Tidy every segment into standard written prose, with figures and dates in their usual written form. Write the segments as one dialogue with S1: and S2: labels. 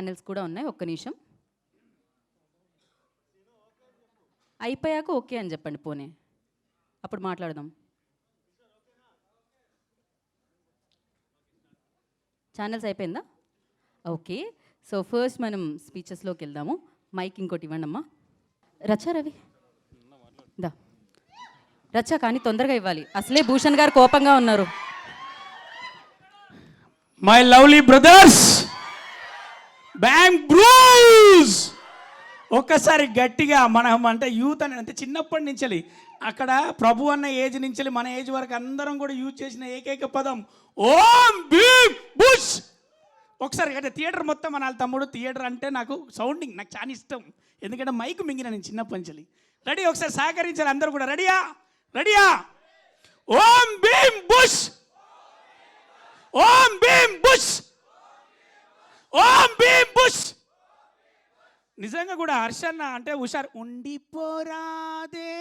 S1: Channels కూడా ఉన్నాయి. ఒక్క నిమిషం అయిపోయాక ఓకే అని చెప్పండి, పోనీ అప్పుడు మాట్లాడదాం. ఛానల్స్ అయిపోయిందా? ఓకే. సో ఫస్ట్ మనం స్పీచెస్లోకి వెళ్దాము. మైక్ ఇంకోటి ఇవ్వండి అమ్మా. రచ్చా రవి దా రచ్చా, కానీ తొందరగా ఇవ్వాలి, అసలే భూషణ్ గారు కోపంగా ఉన్నారు.
S2: My lovely brothers, bang Bruce, ఒక్కసారి గట్టిగా మనం అంటే యూత్ అని అంటే చిన్నప్పటి నుంచి అక్కడ ప్రభు అన్న ఏజ్ నుంచి మన ఏజ్ వరకు అందరం కూడా యూజ్ చేసిన ఏకైక పదం ఓం భీమ్ బుష్. ఒకసారి అంటే థియేటర్ మొత్తం మన తమ్ముడు థియేటర్ అంటే నాకు సౌండింగ్ నాకు చాలా ఇష్టం, ఎందుకంటే మైక్ మింగిన నేను చిన్నప్పటి నుంచి. రెడీ? ఒకసారి సహకరించాలి అందరూ కూడా. రెడీయా? రెడీయా? ఓం భీమ్ బుష్, ఓం భీమ్ బుష్, ఓం భీమ్ బుష్. నిజంగా కూడా హర్షన్న అంటే హుషారు. ఉండిపోరాదే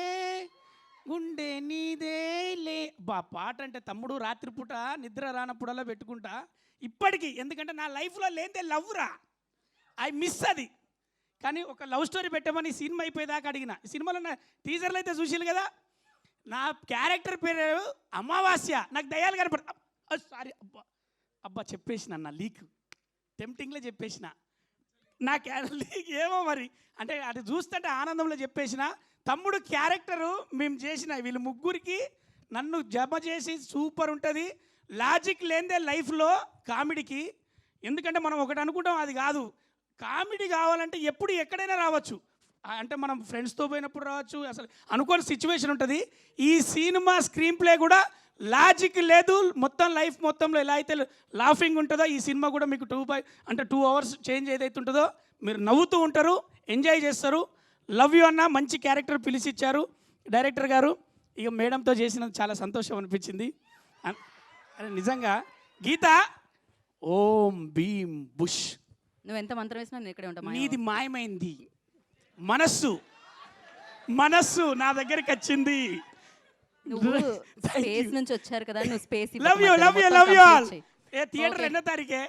S2: గుండె నీదే లే బా పాట అంటే తమ్ముడు రాత్రిపూట నిద్ర రానప్పుడల్లా పెట్టుకుంటా ఇప్పటికీ, ఎందుకంటే నా లైఫ్లో లేదే లవ్ రా, ఐ మిస్ అది. కానీ ఒక లవ్ స్టోరీ పెట్టమని సినిమా అయిపోయేదాకా అడిగిన. ఈ సినిమాలో నా టీజర్లు అయితే చూసారు కదా, నా క్యారెక్టర్ పేరు అమావాస్య, నాకు దయ్యాలు కనపడ. సారీ అబ్బా అబ్బా చెప్పేసిన, నా లీక్ టెంప్టింగ్లో చెప్పేసిన, నా లీక్ ఏమో మరి అంటే అది చూస్తుంటే ఆనందంలో చెప్పేసిన. తమ్ముడు క్యారెక్టరు మేము చేసిన వీళ్ళు ముగ్గురికి నన్ను జమ చేసి సూపర్ ఉంటుంది. లాజిక్ లేనిదే లైఫ్లో కామెడీకి, ఎందుకంటే మనం ఒకటి అనుకుంటాం అది కాదు. కామెడీ కావాలంటే ఎప్పుడు ఎక్కడైనా రావచ్చు, అంటే మనం ఫ్రెండ్స్తో పోయినప్పుడు రావచ్చు, అసలు అనుకోని సిచ్యువేషన్ ఉంటుంది. ఈ సినిమా స్క్రీన్ ప్లే కూడా లాజిక్ లేదు, మొత్తం లైఫ్ మొత్తంలో ఎలా అయితే లాఫింగ్ ఉంటుందో ఈ సినిమా కూడా మీకు 2 అవర్స్ చేంజ్ ఏదైతే ఉంటుందో మీరు నవ్వుతూ ఉంటారు, ఎంజాయ్ చేస్తారు. లవ్ యూ అన్న, మంచి క్యారెక్టర్ పిలిచిచ్చారు డైరెక్టర్ గారు. ఇక మేడంతో చేసినందుకు చాలా సంతోషం అనిపించింది. నిజంగా గీత ఓం భీమ్ బుష్,
S1: నువ్వు ఎంత మంత్రం వేసినా నేను ఇక్కడే ఉంటా.
S2: నీది మాయమైంది, మనస్సు మనస్సు నా దగ్గరికి వచ్చింది.
S1: నువ్వు స్పేస్ నుంచి వచ్చారు కదా, నువ్వు space.
S2: Love you love you love you all. A theatre 2వ తారీఖే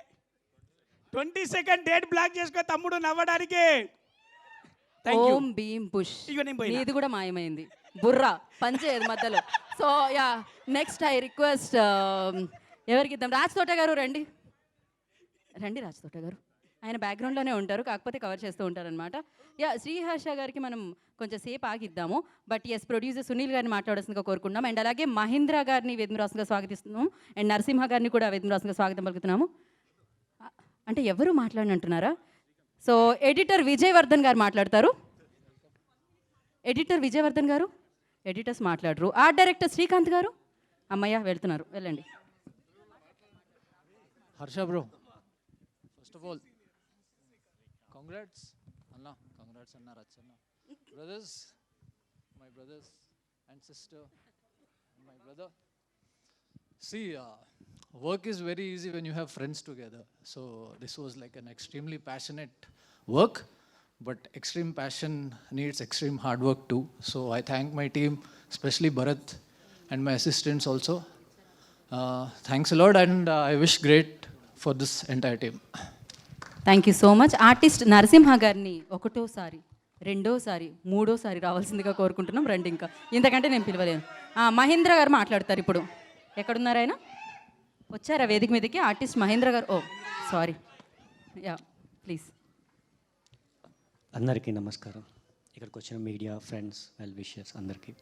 S2: 22nd డేట్ బ్లాక్ చేసుకో తమ్ముడు నవ్వడానికి.
S1: ఓం భీమ్ బుష్, ఇది కూడా మాయమైంది, బుర్రా పంచేది మధ్యలో. So yeah, next I request ఎవరికి ఇద్దాం? రాజ్ తోట గారు రండి, రండి రాజ్ తోట గారు. ఆయన బ్యాక్గ్రౌండ్లోనే ఉంటారు, కాకపోతే కవర్ చేస్తూ ఉంటారనమాట. యా, శ్రీహర్ష గారికి మనం కొంచెం సేపు ఆగిద్దాము. బట్ ఎస్, ప్రొడ్యూసర్ సునీల్ గారిని మాట్లాడాల్సిందిగా కోరుకుంటున్నాం. అండ్ అలాగే మహేంద్ర గారిని వేదికరాశంగా స్వాగతిస్తున్నాము. అండ్ నరసింహ గారిని కూడా వేదికరాశంగా స్వాగతం పలుకుతున్నాము. అంటే ఎవరు మాట్లాడినంటున్నారా? సో ఎడిటర్ విజయవర్ధన్ గారు మాట్లాడతారు. ఎడిటర్ విజయవర్ధన్ గారు, ఎడిటర్స్ మాట్లాడరు. ఆర్ట్ డైరెక్టర్ శ్రీకాంత్ గారు, అమ్మయ్య వెళ్తున్నారు, వెళ్ళండి.
S3: Harsha bro, first of all congrats Anna, congrats Anna, Rachana, brothers, my brothers and sister and my brother. See, work is very easy when you have friends together. So this was like an extremely passionate work, but extreme passion needs extreme hard work too. So I thank my team, especially Bharat and my assistants also. Thanks a lot, and I wish great for this entire team.
S1: Thank you so much. Artist Narasimha గారిని 1వసారి 2వసారి 3వసారి రావాల్సిందిగా కోరుకుంటున్నాం. రండి, ఇంకా ఇంతకంటే నేను పిలవలేను. మహేంద్ర గారు మాట్లాడతారు ఇప్పుడు. ఎక్కడున్నారు ఆయన? వచ్చారా వేదిక మీదకి? ఆర్టిస్ట్ మహేంద్ర గారు. ఓ సారీ, యా ప్లీజ్.
S4: అందరికీ నమస్కారం, ఇక్కడికి వచ్చిన మీడియా ఫ్రెండ్స్, వెల్ విషర్స్ అందరికీ.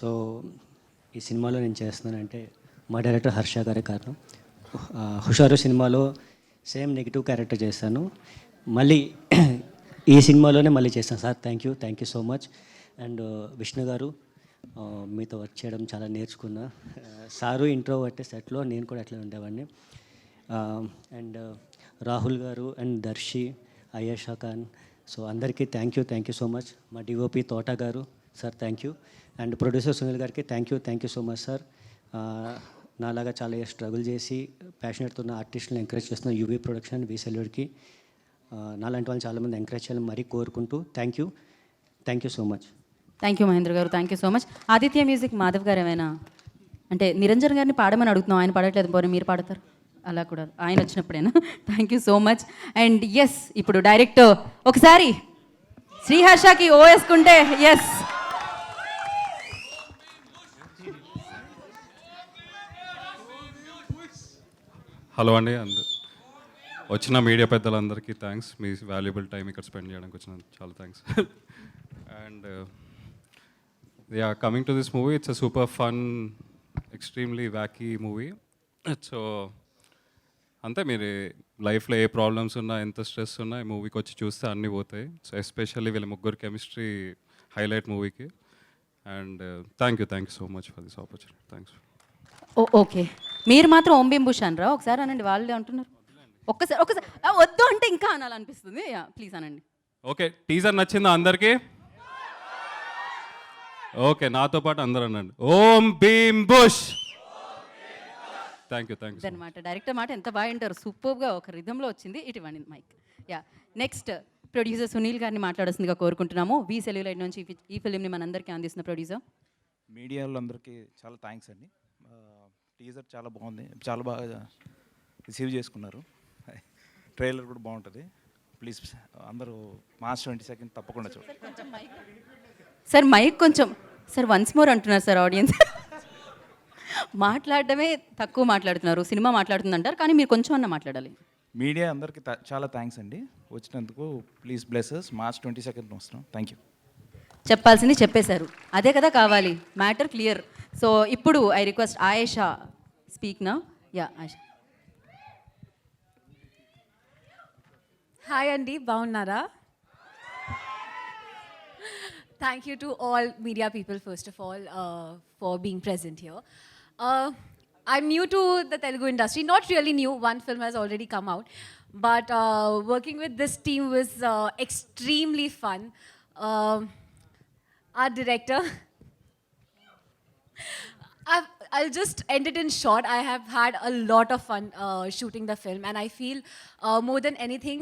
S4: సో ఈ సినిమాలో నేను చేస్తున్నానంటే మా డైరెక్టర్ హర్ష గారే కారణం. హుషారు సినిమాలో సేమ్ నెగిటివ్ క్యారెక్టర్ చేశాను, మళ్ళీ ఈ సినిమాలోనే మళ్ళీ చేస్తాను. Sir thank you so much. And Vishnu గారు, మీతో వర్క్ చేయడం చాలా నేర్చుకున్నా. సారు ఇంట్రోవర్ట్ సెట్లో, నేను కూడా అట్లా ఉండేవాడిని. And Rahul garu and Darshi, Ayesha Khan, so అందరికీ థ్యాంక్ యూ సో మచ్. మా DOP Thota garu sir thank you. And producer Sunil గారికి thank you so much sir. నాలాగా చాలా స్ట్రగుల్ చేసి ప్యాషనెట్తో ఉన్న ఆర్టిస్టులను ఎంకరేజ్ చేస్తున్న యూవీ ప్రొడక్షన్, వి సెల్యూర్కి, నాలాంటి వాళ్ళు చాలామంది ఎంకరేజ్ చేయాలని మరీ కోరుకుంటూ thank you so much.
S1: Thank you Mahendra garu, thank you so much. Aditya music Madhav garu ఏమైనా అంటే నిరంజన్ గారిని పాడమని అడుగుతున్నాం, ఆయన పాడట్లేదు, పోనీ మీరు పాడతారు. అలా కూడా ఆయన వచ్చినప్పుడేనా? Thank you so much. And yes, ఇప్పుడు డైరెక్ట్ ఒకసారి శ్రీహర్షకి ఓ వేసుకుంటే ఎస్.
S5: హలో అండి, వచ్చిన మీడియా పెద్దలందరికీ థ్యాంక్స్. మీ వాల్యుబుల్ టైం ఇక్కడ స్పెండ్ చేయడానికి వచ్చిన చాలా thanks. And yeah, coming to this movie, it's a super fun, extremely wacky movie. So అంతే, మీరు లైఫ్లో ఏ ప్రాబ్లమ్స్ ఉన్నా, ఎంత స్ట్రెస్ ఉన్నా ఈ మూవీకి వచ్చి చూస్తే అన్నీ పోతాయి. సో ఎస్పెషల్లీ వీళ్ళ ముగ్గురు కెమిస్ట్రీ హైలైట్ మూవీకి. And thank you so much for this opportunity. Thanks.
S1: Okay, మీరు మాత్రం ఓం భీమ్ బుష్ అనరా? ఒకసారి అనండి, వాళ్ళే అంటున్నారు. ఒక్కసారి వద్దు అంటే ఇంకా అనాలనిపిస్తుంది. ప్లీజ్ అనండి.
S5: ఓకే, టీజర్ నచ్చిందా అందరికీ? ఓకే, నాతో పాటు అందరూ అనండి, ఓం భీమ్ బుష్. థ్యాంక్ యూ
S1: అనమాట. డైరెక్టర్ మాట ఎంత బాగా వింటారు, సూపర్గా ఒక రిధంలో వచ్చింది. ఇటువంటి mike. Yeah, next producer Sunil గారిని మాట్లాడాల్సిందిగా కోరుకుంటున్నాము. వి సెల్యులైట్ నుంచి ఈ ఫిలింని మనందరికీ అందిస్తున్న ప్రొడ్యూసర్.
S6: మీడియా వాళ్ళందరికీ చాలా థ్యాంక్స్ అండి. టీజర్ చాలా బాగుంది, చాలా బాగా రిసీవ్ చేసుకున్నారు. ట్రైలర్ కూడా బాగుంటుంది. ప్లీజ్ అందరూ మార్చ్ 22 తప్పకుండా చూడండి.
S1: సార్ మైక్ కొంచెం సార్ వన్స్ మోర్ అంటున్నారు సార్ ఆడియన్స్. మాట్లాడడమే తక్కువ మాట్లాడుతున్నారు, సినిమా మాట్లాడుతుంది అంటారు, కానీ మీరు కొంచెం అన్న మాట్లాడాలి.
S6: మీడియా అందరికీ చాలా థ్యాంక్స్ అండి వచ్చినందుకు. Please blesses. మార్చ్ 22 వస్తున్నాం. Thank you.
S1: చెప్పాల్సింది చెప్పేశారు, అదే కదా కావాలి. Matter clear. సో ఇప్పుడు ఐ రిక్వెస్ట్ ఆయేషా స్పీక్ నా. యా ఆయేషా.
S7: హాయ్ అండి, బాగున్నారా? Thank you to all media people, first of all, for being present here. I'm new to the Telugu industry, not really new, one film has already come out, but working with this team was extremely fun. Our director, I'll just end it in short. I have had a lot of fun shooting the film, and I feel more than anything,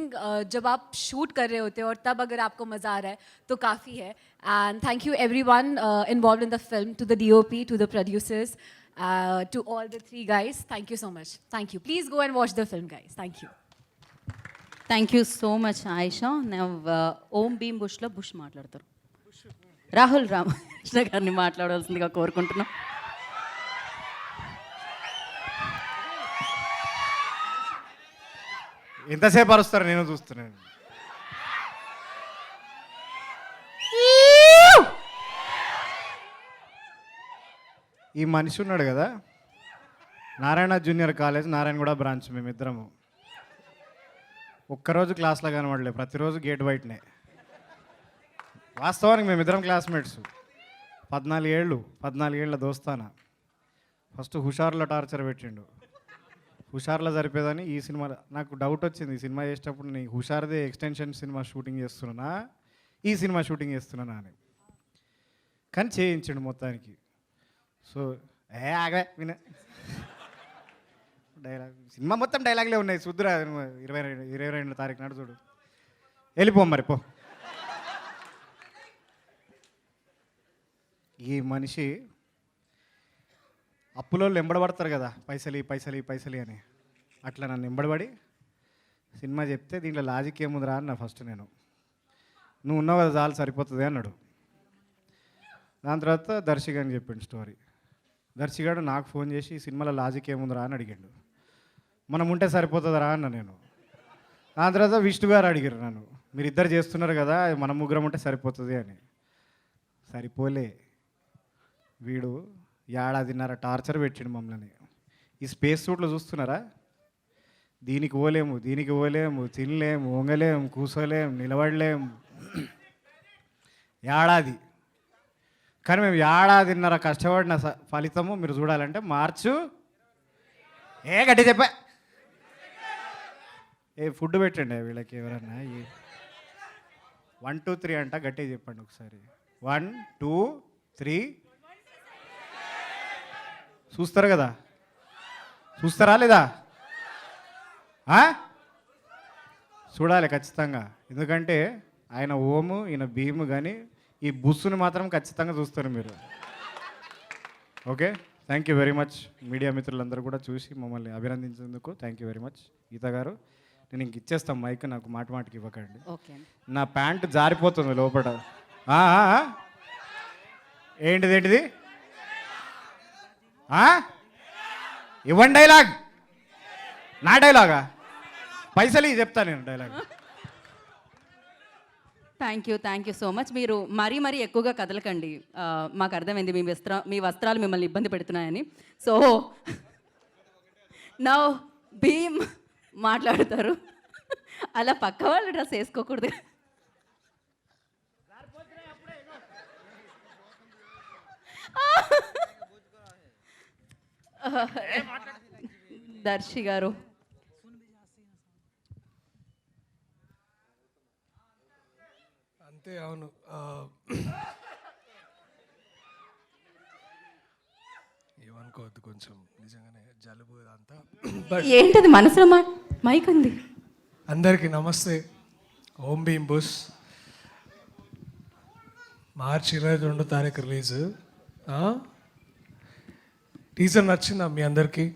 S7: जब आप shoot कर रहे होते हो और तब अगर आपको मज़ा आ रहा है तो काफ़ी है. And thank you everyone involved in the film, to the DOP, to the producers, to all the 3 guys. Thank you so much. Thank you. Please go and watch the film, guys. Thank you.
S1: Thank you so much Ayesha. Om Bheem బుష్లో బుష్ మాట్లాడతారు. రాహుల్ రామకృష్ణ గారిని మాట్లాడాల్సిందిగా కోరుకుంటున్నాం.
S8: ఎంతసేపు అరుస్తారు, నేను చూస్తున్నాను. ఈ మనిషి ఉన్నాడు కదా, Narayana junior college, Narayanguda branch, మేమిద్దరము ఒక్కరోజు క్లాస్లో కనబడలే, ప్రతిరోజు గేట్ బయటనే. వాస్తవానికి మేమిద్దరం క్లాస్మేట్స్. 14 ఏళ్ళ దోస్తానా. ఫస్ట్ హుషార్లో టార్చర్ పెట్టిండు, హుషార్లో సరిపోయేదని. ఈ సినిమా నాకు డౌట్ వచ్చింది, ఈ సినిమా చేసేటప్పుడు నేను హుషార్దే ఎక్స్టెన్షన్ సినిమా షూటింగ్ చేస్తున్నానా, ఈ సినిమా షూటింగ్ చేస్తున్నానా అని. కానీ చేయించండు మొత్తానికి. సో ఆగా విన డైలాగ్, సినిమా మొత్తం డైలాగ్లే ఉన్నాయి. చూద్దురా 22 తారీఖు నాడు చూడు. వెళ్ళిపో మరి పో. ఈ మనిషి అప్పులో ఎంబడబడతారు కదా, పైసలి అని. అట్లా నన్ను ఎంబడబడి సినిమా చెప్తే దీంట్లో లాజిక్ ఏముందిరా అన్న. ఫస్ట్ నేను, నువ్వు ఉన్నావు కదా చాలు సరిపోతుంది అన్నాడు. దాని తర్వాత దర్శిగాని చెప్పిండు స్టోరీ. దర్శిగాడు నాకు ఫోన్ చేసి ఈ సినిమాలో లాజిక్ ఏముందిరా అని అడిగాడు. మనం ఉంటే సరిపోతుందిరా అన్న నేను. దాని తర్వాత విష్ణు గారు అడిగారు నన్ను, మీరిద్దరు చేస్తున్నారు కదా, మనం ముగ్గురం ఉంటే సరిపోతుంది అని. సరిపోలే. వీడు 1.5 టార్చర్ పెట్టిండు మమ్మల్ని. ఈ స్పేస్ సూట్లో చూస్తున్నారా, దీనికి పోలేము, తినలేము, వంగలేము, కూర్చోలేము, నిలబడలేము. 1 ఏడాది. కానీ మేము 1.5 ఏడాది కష్టపడిన ఫలితము మీరు చూడాలంటే మార్చు గట్టి చెప్పా. ఫుడ్ పెట్టండి వీళ్ళకి ఎవరన్నా. 1 2 3 అంట, గట్టిగా చెప్పండి ఒకసారి. 1 2 3. చూస్తారు కదా, చూస్తారా లేదా? చూడాలి ఖచ్చితంగా. ఎందుకంటే ఆయన ఓము, ఈయన భీము, కానీ ఈ బుస్సుని మాత్రం ఖచ్చితంగా చూస్తారు మీరు. Okay, thank you very much media మిత్రులందరూ కూడా చూసి మమ్మల్ని అభినందించేందుకు థ్యాంక్ యూ వెరీ మచ్. గీత గారు నేను ఇంక ఇచ్చేస్తాం మైక్, నాకు మాటికి ఇవ్వకండి.
S1: ఓకే అండి.
S8: నా ప్యాంట్ జారిపోతుంది లోపల. ఏంటిది ఇవ్వండి డైలాగ్. నా డైలాగా? పైసలు చెప్తా నేను dialogue.
S1: Thank you so much. మీరు మరీ ఎక్కువగా కదలకండి. మాకు అర్థమైంది మీ వస్త్రాలు మిమ్మల్ని ఇబ్బంది పెడుతున్నాయని. సో నా భీమ్ మాట్లాడతారు. అలా పక్క వాళ్ళు డ్రెస్ వేసుకోకూడదు. దర్శి గారు
S9: అంతే. అవును, ఏమనుకోవద్దు, కొంచెం నిజంగానే జలుబు ఇదంతా.
S1: ఏంటది మనసులో మైక్ ఉంది.
S9: అందరికీ నమస్తే. ఓం భీమ్ బుష్ మార్చి 22వ తారీఖు రిలీజ్. టీజర్ నచ్చిందా మీ అందరికీ?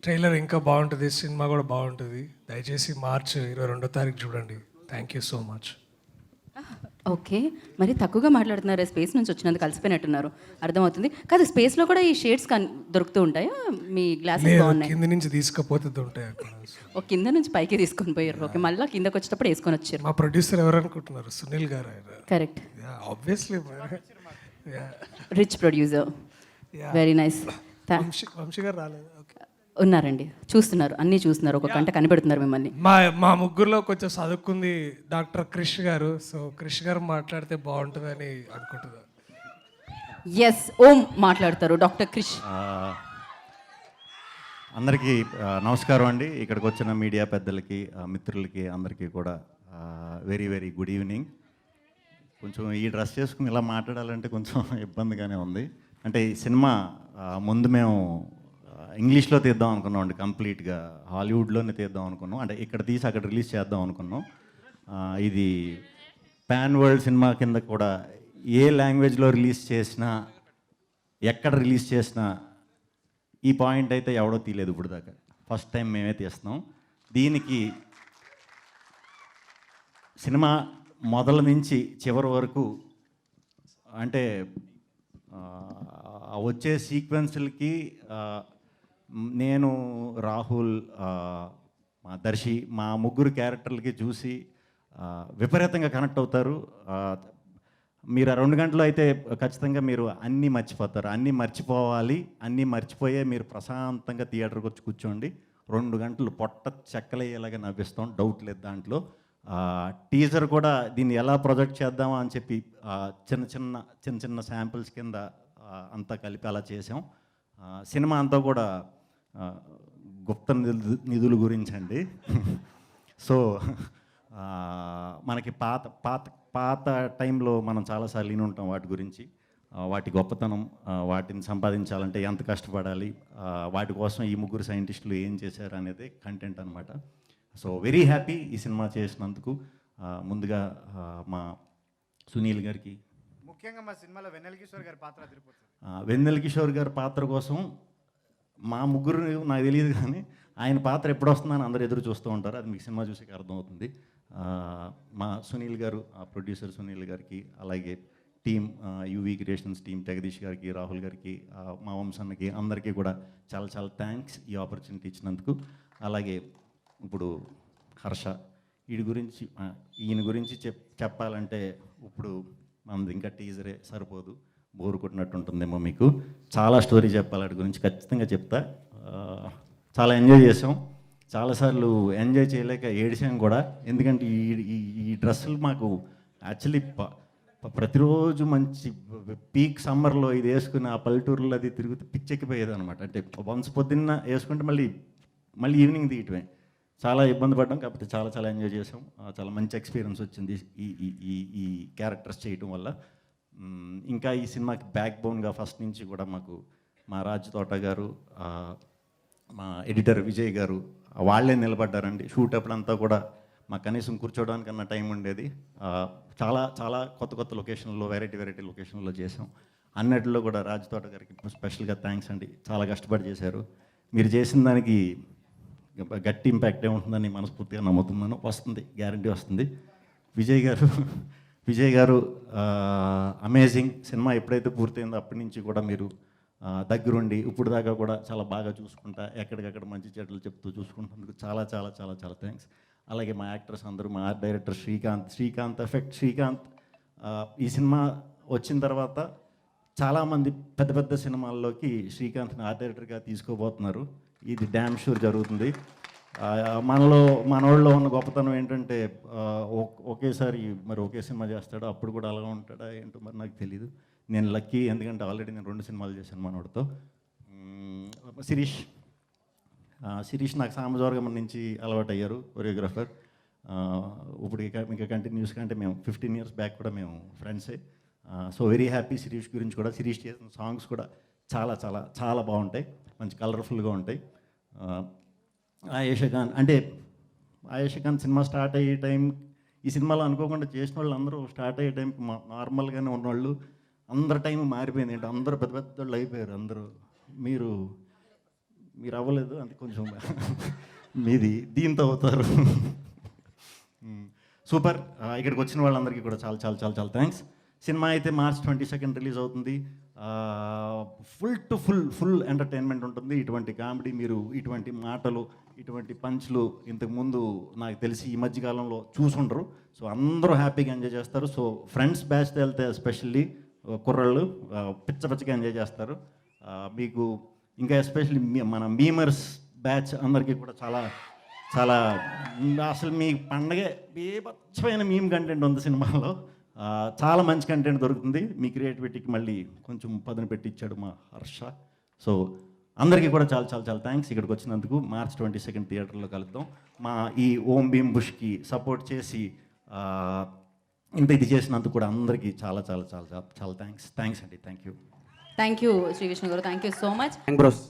S9: ట్రైలర్ ఇంకా బాగుంటుంది, సినిమా కూడా బాగుంటుంది. దయచేసి మార్చి 22వ తారీఖు చూడండి. Thank you so much.
S1: Okay, మరి తక్కువగా మాట్లాడుతున్నారు. స్పేస్ నుంచి వచ్చినందుకు కలిసిపోయినట్టున్నారు, అర్థమవుతుంది. కాదు, స్పేస్లో కూడా ఈ షేడ్స్ దొరుకుతూ ఉంటాయా? మీ గ్లాసెస్ బాగున్నాయి.
S9: కింద నుంచి తీసుకపోతే ఉంటాయి అక్కడ.
S1: ఓ, కింద నుంచి పైకి తీసుకొని పోయారు. ఓకే, మళ్ళీ కిందకి వచ్చేటప్పుడు వేసుకొని వచ్చారు.
S9: మా ప్రొడ్యూసర్ ఎవరు అనుకుంటున్నారు? సునీల్ గారు.
S1: Correct,
S9: obviously
S1: rich producer. Very nice.
S9: Vamshi గారు రాలేదు.
S1: ఉన్నారండి, చూస్తున్నారు, అన్నీ చూస్తున్నారు, ఒక గంట కనిపెడుతున్నారు మిమ్మల్ని.
S9: మా ముగ్గురులో కొంచెం చదువుకుంది డాక్టర్ క్రిష్ గారు. సో క్రిష్ గారు మాట్లాడితే బాగుంటుందని అనుకుంటున్నారు.
S1: ఎస్, ఓం మాట్లాడతారు. డాక్టర్ క్రిష్.
S10: అందరికీ నమస్కారం అండి. ఇక్కడికి వచ్చిన మీడియా పెద్దలకి, మిత్రులకి అందరికీ కూడా వెరీ గుడ్ ఈవినింగ్. కొంచెం ఈ డ్రెస్ చేసుకుని ఇలా మాట్లాడాలంటే కొంచెం ఇబ్బందిగానే ఉంది. అంటే ఈ సినిమా ముందు మేము ఇంగ్లీష్లో తీద్దాం అనుకున్నాం అండి, కంప్లీట్గా హాలీవుడ్లోనే తీద్దాం అనుకున్నాం. అంటే ఇక్కడ తీసి అక్కడ రిలీజ్ చేద్దాం అనుకున్నాం. ఇది పాన్ వరల్డ్ సినిమా కింద కూడా ఏ లాంగ్వేజ్లో రిలీజ్ చేసినా, ఎక్కడ రిలీజ్ చేసినా ఈ పాయింట్ అయితే ఎవడో తీయలేదు ఇప్పుడు దాకా. ఫస్ట్ టైం మేమే తీస్తున్నాం. దీనికి సినిమా మొదల నుంచి చివరి వరకు అంటే వచ్చే సీక్వెన్స్లకి నేను, రాహుల్, మా దర్శి, మా ముగ్గురు క్యారెక్టర్లకి చూసి విపరీతంగా కనెక్ట్ అవుతారు. మీరు ఆ 2 గంటలు అయితే ఖచ్చితంగా మీరు అన్నీ మర్చిపోతారు. అన్నీ మర్చిపోవాలి, అన్నీ మర్చిపోయే మీరు ప్రశాంతంగా థియేటర్కి వచ్చి కూర్చోండి. 2 గంటలు పొట్ట చెక్కలయ్యేలాగా నవ్విస్తాం, డౌట్ లేదు దాంట్లో. టీజర్ కూడా దీన్ని ఎలా ప్రొజెక్ట్ చేద్దామా అని చెప్పి చిన్న శాంపిల్స్ కింద అంతా కలిపి అలా చేసాం. సినిమా అంతా కూడా గుప్త నిధుల గురించి అండి. సో మనకి పాత టైంలో మనం చాలాసార్లు విని ఉంటాం వాటి గురించి, వాటి గొప్పతనం, వాటిని సంపాదించాలంటే ఎంత కష్టపడాలి, వాటి కోసం ఈ ముగ్గురు సైంటిస్టులు ఏం చేశారు అనేది కంటెంట్ అనమాట. సో వెరీ హ్యాపీ ఈ సినిమా చేసినందుకు. ముందుగా మా సునీల్ గారికి,
S8: ముఖ్యంగా మా సినిమాలో వెన్నెల కిషోర్ గారి పాత్ర అదిరిపోతుంది.
S10: వెన్నెల కిషోర్ గారి పాత్ర కోసం మా ముగ్గురు నాకు తెలియదు, కానీ ఆయన పాత్ర ఎప్పుడు వస్తుందని అందరూ ఎదురు చూస్తూ ఉంటారు. అది మీకు సినిమా చూసాక అర్థమవుతుంది. మా సునీల్ గారు, ప్రొడ్యూసర్ సునీల్ గారికి, అలాగే team UV creations team, Jagadish గారికి, రాహుల్ గారికి, మా వంశన్నకి, అందరికీ కూడా చాలా థ్యాంక్స్ ఈ ఆపర్చునిటీ ఇచ్చినందుకు. అలాగే ఇప్పుడు హర్ష, ఈయన గురించి చెప్పాలంటే ఇప్పుడు మనది ఇంకా టీజరే సరిపోదు, బోరు కొట్టినట్టు ఉంటుందేమో మీకు. చాలా స్టోరీ చెప్పాలి వాటి గురించి, ఖచ్చితంగా చెప్తా. చాలా ఎంజాయ్ చేసాం, చాలాసార్లు ఎంజాయ్ చేయలేక ఏడిసాం కూడా. ఎందుకంటే ఈ డ్రెస్సులు మాకు యాక్చువల్లీ ప్రతిరోజు మంచి పీక్ సమ్మర్లో ఇది వేసుకుని ఆ పల్లెటూరులో అది తిరుగుతూ పిచ్చెక్కిపోయేది అనమాట. అంటే వన్స్ పొద్దున్న వేసుకుంటే మళ్ళీ ఈవినింగ్ తీయటమే. చాలా ఇబ్బంది పడ్డాం, కాకపోతే చాలా ఎంజాయ్ చేసాం. చాలా మంచి ఎక్స్పీరియన్స్ వచ్చింది ఈ క్యారెక్టర్స్ చేయటం వల్ల. ఇంకా ఈ సినిమాకి బ్యాక్ బోన్గా ఫస్ట్ నుంచి కూడా మాకు మా రాజ్ తోట గారు, మా ఎడిటర్ విజయ్ గారు వాళ్ళే నిలబడ్డారండి. షూట్ అప్పుడంతా కూడా మాకు కనీసం కూర్చోవడానికన్నా టైం ఉండేది. చాలా కొత్త లొకేషన్లో, వెరైటీ లొకేషన్లో చేసాం. అన్నట్లో కూడా రాజ్ తోట గారికి స్పెషల్గా థ్యాంక్స్ అండి. చాలా కష్టపడి చేశారు. మీరు చేసిన దానికి గట్టి ఇంపాక్ట్ ఏముంటుందని మనస్ఫూర్తిగా నమ్ముతున్నాను. వస్తుంది, గ్యారంటీ వస్తుంది. విజయ్ గారు అమేజింగ్. సినిమా ఎప్పుడైతే పూర్తయిందో అప్పటి నుంచి కూడా మీరు దగ్గరుండి ఇప్పుడు దాకా కూడా చాలా బాగా చూసుకుంటా, ఎక్కడికక్కడ మంచి చెడ్డలు చెప్తూ చూసుకుంటున్నందుకు చాలా చాలా చాలా చాలా థ్యాంక్స్. అలాగే మా యాక్టర్స్ అందరూ, మా ఆర్ట్ డైరెక్టర్ శ్రీకాంత్ ఈ సినిమా వచ్చిన తర్వాత చాలామంది పెద్ద పెద్ద సినిమాల్లోకి శ్రీకాంత్ని ఆర్ట్ డైరెక్టర్గా తీసుకోబోతున్నారు. ఇది డ్యామ్ షూర్ జరుగుతుంది. మనోళ్ళలో ఉన్న గొప్పతనం ఏంటంటే ఒకేసారి మరి ఒకే సినిమా చేస్తాడు, అప్పుడు కూడా అలా ఉంటాడా ఏంటో మరి నాకు తెలియదు. నేను లక్కీ, ఎందుకంటే ఆల్రెడీ నేను 2 సినిమాలు చేశాను మనోడితో. శిరీష్ నాకు సామజవర్గం నుంచి అలవాటు అయ్యారు, కొరియోగ్రాఫర్. ఇప్పుడు ఇంకా కంటిన్యూస్గా అంటే మేము 15 years బ్యాక్ కూడా మేము ఫ్రెండ్సే. సో వెరీ హ్యాపీ శిరీష్ గురించి కూడా. శిరీష్ చేసిన సాంగ్స్ కూడా చాలా చాలా చాలా బాగుంటాయి, మంచి కలర్ఫుల్గా ఉంటాయి. ఆయేషా ఖాన్ సినిమా స్టార్ట్ అయ్యే టైం, ఈ సినిమాలో అనుకోకుండా చేసిన వాళ్ళు అందరూ స్టార్ట్ అయ్యే టైంకి నార్మల్గానే ఉన్నవాళ్ళు, అందరి టైం మారిపోయింది. ఏంటో అందరూ పెద్ద పెద్ద వాళ్ళు అయిపోయారు. అందరూ మీరు అవ్వలేదు, అంతే కొంచెం మీది దీంతో అవుతారు. సూపర్. ఇక్కడికి వచ్చిన వాళ్ళందరికీ కూడా చాలా చాలా చాలా చాలా థ్యాంక్స్. సినిమా అయితే March 22 రిలీజ్ అవుతుంది. ఫుల్ ఎంటర్టైన్మెంట్ ఉంటుంది. ఇటువంటి కామెడీ, మీరు ఇటువంటి మాటలు, ఇటువంటి పంచ్లు ఇంతకుముందు నాకు తెలిసి ఈ మధ్యకాలంలో చూసుండరు. సో అందరూ హ్యాపీగా ఎంజాయ్ చేస్తారు. సో ఫ్రెండ్స్ బ్యాచ్తో వెళ్తే ఎస్పెషల్లీ కుర్రాళ్ళు పిచ్చగా ఎంజాయ్ చేస్తారు. మీకు ఇంకా ఎస్పెషల్లీ మన మీమర్స్ బ్యాచ్ అందరికీ కూడా చాలా చాలా అసలు మీ పండగే బీభత్సమైన మీమ్ కంటెంట్ ఉంది సినిమాలో. చాలా మంచి కంటెంట్ దొరుకుతుంది. మీ క్రియేటివిటీకి మళ్ళీ కొంచెం పదును పెట్టించాడు మా హర్ష. సో అందరికీ కూడా చాలా చాలా చాలా థ్యాంక్స్ ఇక్కడికి వచ్చినందుకు. March 22 థియేటర్లో కలుద్దాం. మా ఈ ఓం భీమ్ బుష్కి సపోర్ట్ చేసి ఇంత ఇది చేసినందుకు కూడా అందరికీ చాలా చాలా చాలా చాలా థ్యాంక్స్ అండి.
S1: థ్యాంక్ యూ శ్రీ విష్ణు గారు, thank you so much.
S11: Bros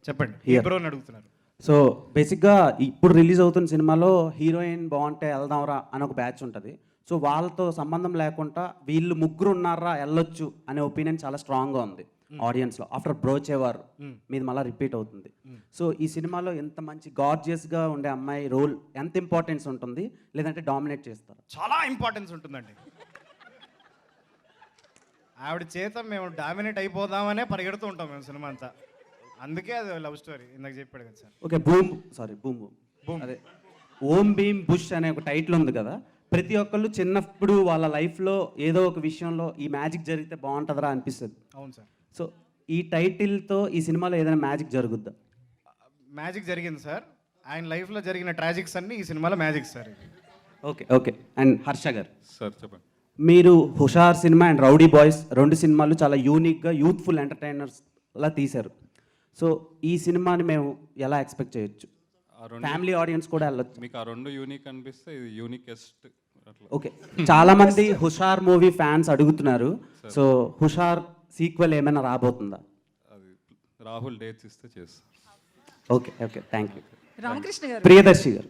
S8: చెప్పండి. బ్రో అని అడుగుతున్నారు.
S11: సో బేసిక్గా ఇప్పుడు రిలీజ్ అవుతున్న సినిమాలో హీరోయిన్ బాగుంటే వెళ్దాంరా అని ఒక బ్యాచ్ ఉంటుంది. సో వాళ్ళతో సంబంధం లేకుండా వీళ్ళు ముగ్గురు ఉన్నారా వెళ్ళొచ్చు అనే ఒపీనియన్ చాలా స్ట్రాంగ్గా ఉంది ఆడియన్స్లో. ఆఫ్టర్ బ్రోచేవారు మీది మళ్ళీ రిపీట్ అవుతుంది. సో ఈ సినిమాలో ఎంత మంచి గార్జియస్గా ఉండే అమ్మాయి రోల్ ఎంత ఇంపార్టెన్స్ ఉంటుంది, లేదంటే డామినేట్ చేస్తారు?
S8: చాలా ఇంపార్టెన్స్ ఉంటుందండి. ఆవిడ చేత మేము డామినేట్ అయిపోదామనే పరిగెడుతూ ఉంటాం మేము సినిమా అంతా. అందుకే అది లవ్ స్టోరీ ఇందాక చెప్పాడు కదా సార్.
S11: ఓకే, బూమ్ అదే ఓం భీమ్ బుష్ అనే ఒక టైటిల్ ఉంది కదా. ప్రతి ఒక్కళ్ళు చిన్నప్పుడు వాళ్ళ లైఫ్లో ఏదో ఒక విషయంలో ఈ మ్యాజిక్ జరిగితే బాగుంటుందిరా అనిపిస్తుంది.
S8: అవును సార్.
S11: సో ఈ టైటిల్తో ఈ సినిమాలో ఏదైనా మ్యాజిక్ జరుగుద్దా?
S8: మ్యాజిక్ జరిగింది సార్. ఆయన లైఫ్లో జరిగిన ట్రాజిక్స్ అన్నీ ఈ సినిమాలో magic sir.
S11: Okay. And Harsha గారు
S5: సార్ చెప్పండి.
S11: మీరు హుషార్ సినిమా అండ్ రౌడీ బాయ్స్ 2 సినిమాలు చాలా యూనిక్గా యూత్ఫుల్ ఎంటర్టైనర్స్లా తీశారు. సో ఈ సినిమాని మేము ఎలా ఎక్స్పెక్ట్ చేయొచ్చు? ఫ్యామిలీ ఆడియన్స్ కూడా వెళ్ళొచ్చు.
S5: మీకు ఆ 2 యూనిక్ అనిపిస్తే ఇది యూనికెస్ట్.
S11: ఓకే, చాలా మంది హుషార్ మూవీ ఫ్యాన్స్ అడుగుతున్నారు. సో హుషార్ సీక్వెల్ ఏమైనా రాబోతుందా?
S5: అది రాహుల్ డేట్స్ ఇస్తే చేస్తాం.
S11: Okay, thank you.
S7: రామకృష్ణ గారు,
S11: ప్రియదర్శి గారు.